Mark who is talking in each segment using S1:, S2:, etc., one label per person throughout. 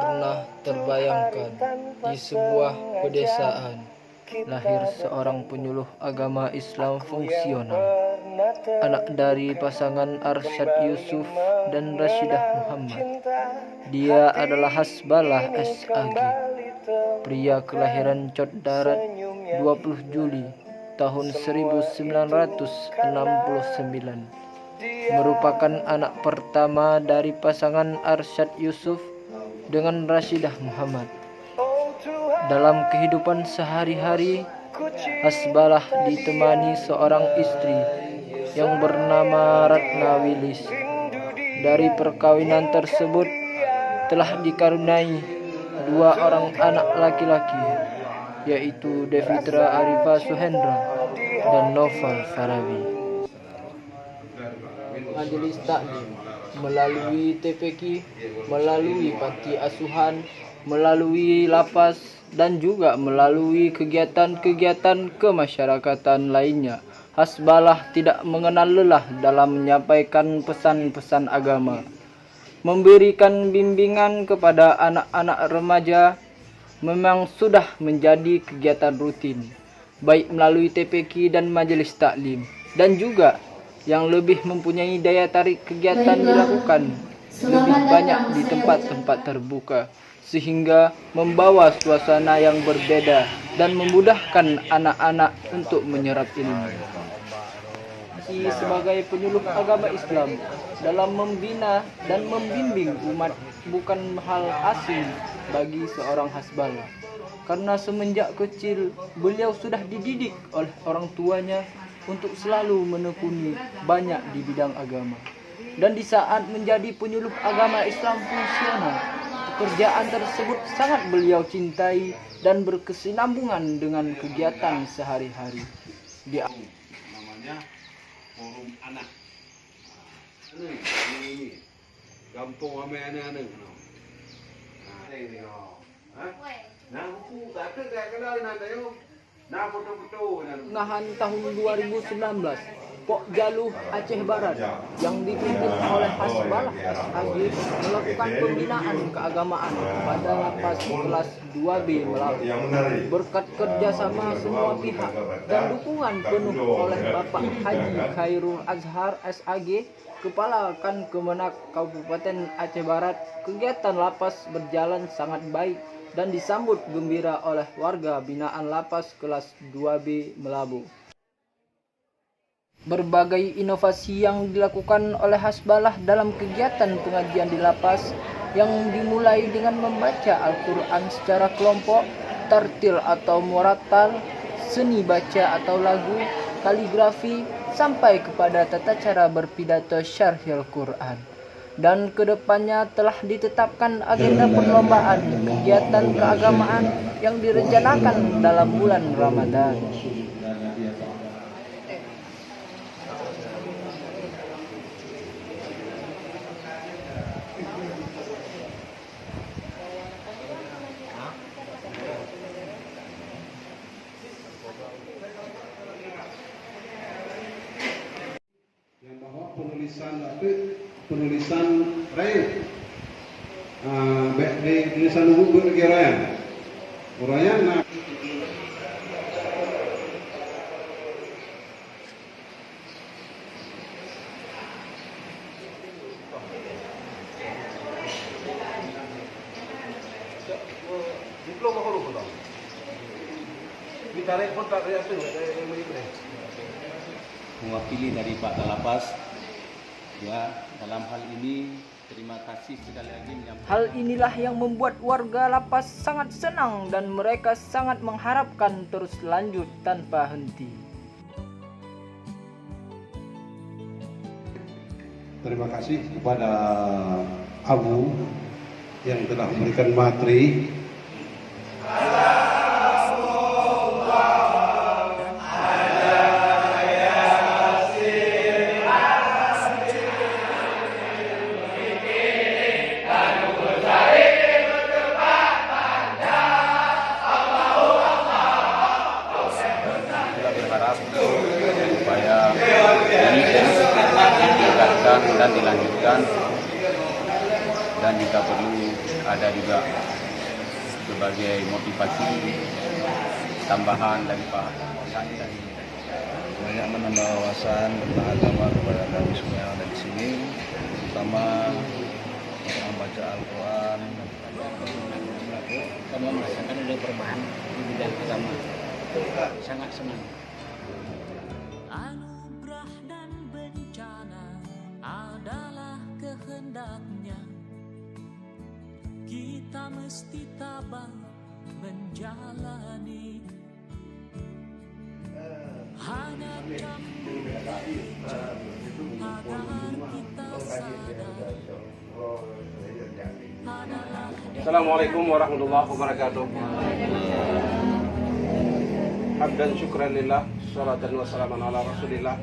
S1: pernah terbayangkan di sebuah pedesaan lahir seorang penyuluh agama Islam fungsional, anak dari pasangan Arsyad Yusuf dan Rashidah Muhammad. Dia adalah Hasbalah SAG, pria kelahiran Cot Darat 20 Juli tahun 1969, merupakan anak pertama dari pasangan Arsyad Yusuf dengan Rashidah Muhammad. Dalam kehidupan sehari-hari, Hasbalah ditemani seorang istri yang bernama Ratna Wilis. Dari perkawinan tersebut telah dikaruniai 2 orang anak laki-laki, yaitu Devitra Arifah Suhendra dan Noval Farabi. Majelis Taklim melalui TPQ, melalui panti asuhan, melalui lapas, dan juga melalui kegiatan-kegiatan kemasyarakatan lainnya, Hasbalah tidak mengenal lelah dalam menyampaikan pesan-pesan agama, memberikan bimbingan kepada anak-anak remaja. Memang sudah menjadi kegiatan rutin, baik melalui TPQ dan majelis taklim, dan juga yang lebih mempunyai daya tarik kegiatan dilakukan lebih banyak di tempat-tempat terbuka, sehingga membawa suasana yang berbeda dan memudahkan anak-anak untuk menyerap ilmu. Sebagai penyuluh agama Islam dalam membina dan membimbing umat bukan hal asing bagi seorang Hasbalah, karena semenjak kecil beliau sudah dididik oleh orang tuanya untuk selalu menekuni banyak di bidang agama. Dan di saat menjadi penyuluh agama Islam fungsional, pekerjaan tersebut sangat beliau cintai dan berkesinambungan dengan kegiatan sehari-hari.
S2: Namanya forum anak. Ini kampung ame anak-anak. Nah, ini nah, buku tak ada kayak kalau nanti yo. Nah, foto-foto
S1: Ngahan tahun 2019, Pok Jaluh Aceh Barat yang dipimpin oleh Hasbalah SAG melakukan pembinaan keagamaan pada lapas kelas 2B Melawi. Berkat kerjasama semua pihak dan dukungan penuh oleh Bapak Haji Khairul Azhar SAG, Kepala Kemenak Kabupaten Aceh Barat, kegiatan lapas berjalan sangat baik dan disambut gembira oleh warga binaan lapas kelas 2B Melabu. Berbagai inovasi yang dilakukan oleh Hasbalah dalam kegiatan pengajian di lapas, yang dimulai dengan membaca Al-Quran secara kelompok, tartil atau murattal, seni baca atau lagu, kaligrafi, sampai kepada tata cara berpidato syarhil Quran. Dan kedepannya telah ditetapkan agenda perlombaan kegiatan keagamaan yang direncanakan dalam bulan Ramadan.
S2: yang bahwa penulisan rayu tulisan buku berkirayan urayan nah diploma huruf dong ditarik pun tak ada itu
S3: mewakili dari Pak Lapas. Ya, dalam hal ini terima kasih sekali lagi menyampaikan.
S1: Hal inilah yang membuat warga lapas sangat senang dan mereka sangat mengharapkan terus lanjut tanpa henti.
S2: Terima kasih kepada Abu yang telah memberikan materi.
S3: Supaya ini ditingkatkan dan dilanjutkan, dan jika perlu ada juga sebagai motivasi tambahan dari Pak Hasan dan
S4: banyak menambah wawasan tentang agama kepada kami semua yang ada di sini, terutama membaca Al-Quran.
S5: Kami merasakan ada perubahan di bidang agama, sangat senang.
S6: Anugerah dan bencana adalah kehendaknya. Kita mesti tabah menjalani. Hanya kamu agar kita sadar.
S2: Assalamualaikum warahmatullahi wabarakatuh. Hamdan syukran lillah, salatan wa salaman ala rasulillah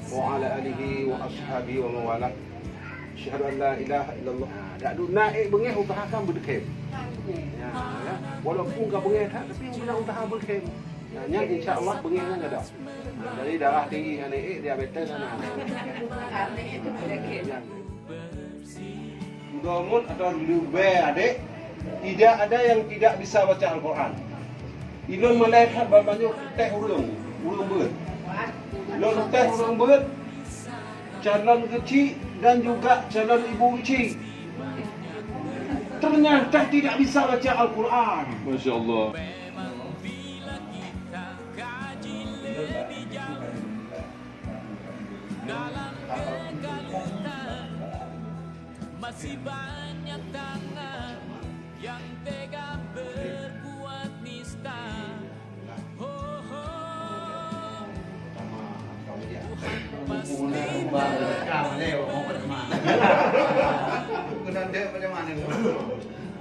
S2: wa ala alihi wa ashabihi wa mawala. Asyhadu an la ilaha illallah. Dak du naik bengih usahakan berdekem. Ya, walaupun enggak bengih tak, tapi benar usaha berdekem. Ya, insya-Allah bengihnya enggak ada. Dari darah tinggi kan diabetes sana.
S7: Domun atau lube adik, tidak ada yang tidak bisa baca Al-Quran. Ilun melihat banyak teh urung ber. Ilun teh urung ber, calon kecil dan juga calon ibu kecil. Ternyata tidak bisa baca Al-Quran.
S3: Masya Allah.
S6: Masih banyak tangan yang tega berbuat nista. Oh, oh. Tuhan pasti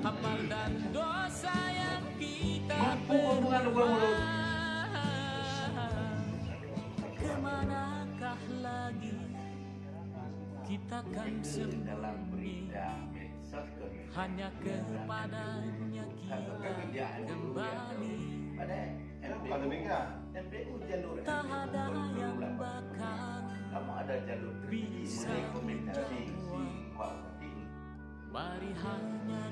S6: amal dan dosa yang kita perbuat. Kemanakah lagi kita kan sembunyi, hanya kepadanya kita kembali. Tak ada yang bakal bisa menjawab. Mari hanya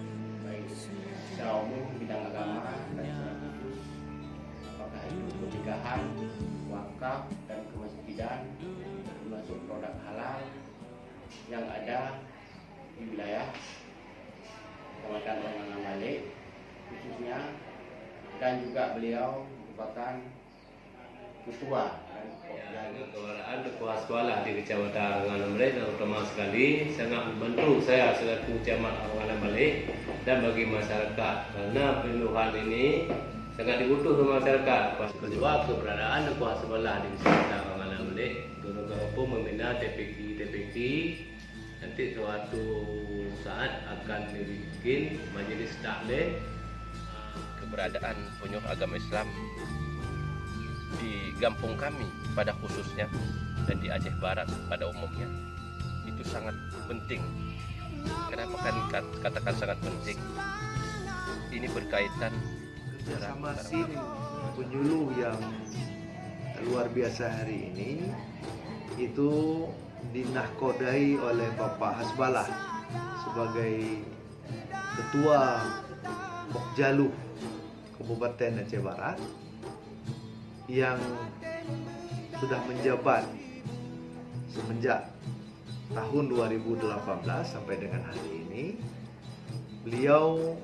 S5: Dalam bidang agama dan khusus, apakah itu pernikahan, wakaf dan kemasjidan, termasuk produk halal yang ada di wilayah Kecamatan Renang Balik khususnya, dan juga beliau merupakan ketua
S8: Ketua sekolah di Kecamatan Renang Balik, dan utama sekali sangat membantu saya selaku camat Renang Balik dan bagi masyarakat, karena penyuluhan ini sangat dibutuhkan masyarakat. Kedua, keberadaan kuah sebelah di Kecamatan Renang Balik, Guru-guru pun membina TPK nanti suatu saat akan dibikin majelis taklim.
S9: Keberadaan penyuluh agama Islam di kampung kami pada khususnya dan di Aceh Barat pada umumnya itu sangat penting. Kenapa kan katakan sangat penting? Ini berkaitan
S4: Sama tim penyuluh yang luar biasa hari ini itu dinahkodai oleh Bapak Hasbalah sebagai Ketua Pokjaluh Kabupaten Aceh Barat yang sudah menjabat semenjak tahun 2018 sampai dengan hari ini. Beliau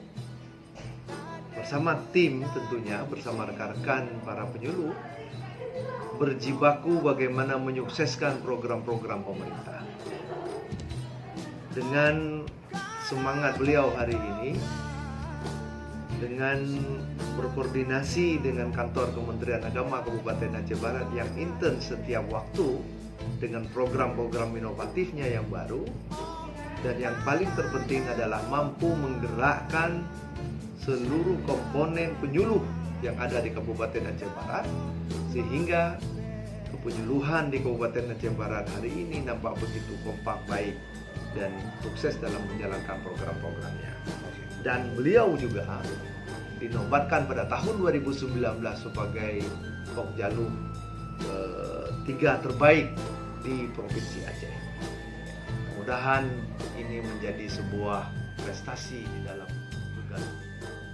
S4: bersama tim, tentunya bersama rekan-rekan para penyuluh, berjibaku bagaimana menyukseskan program-program pemerintah. Dengan semangat beliau hari ini, dengan berkoordinasi dengan kantor Kementerian Agama Kabupaten Aceh Barat yang intens setiap waktu dengan program-program inovatifnya yang baru, dan yang paling terpenting adalah mampu menggerakkan seluruh komponen penyuluh yang ada di Kabupaten Aceh Barat, sehingga kepenyuluhan di Kabupaten Aceh Barat hari ini nampak begitu kompak, baik, dan sukses dalam menjalankan program-programnya. Dan beliau juga dinobatkan pada tahun 2019 sebagai Pokjaluh 3 terbaik di Provinsi Aceh. Mudah-mudahan ini menjadi sebuah berprestasi di dalam bergaul.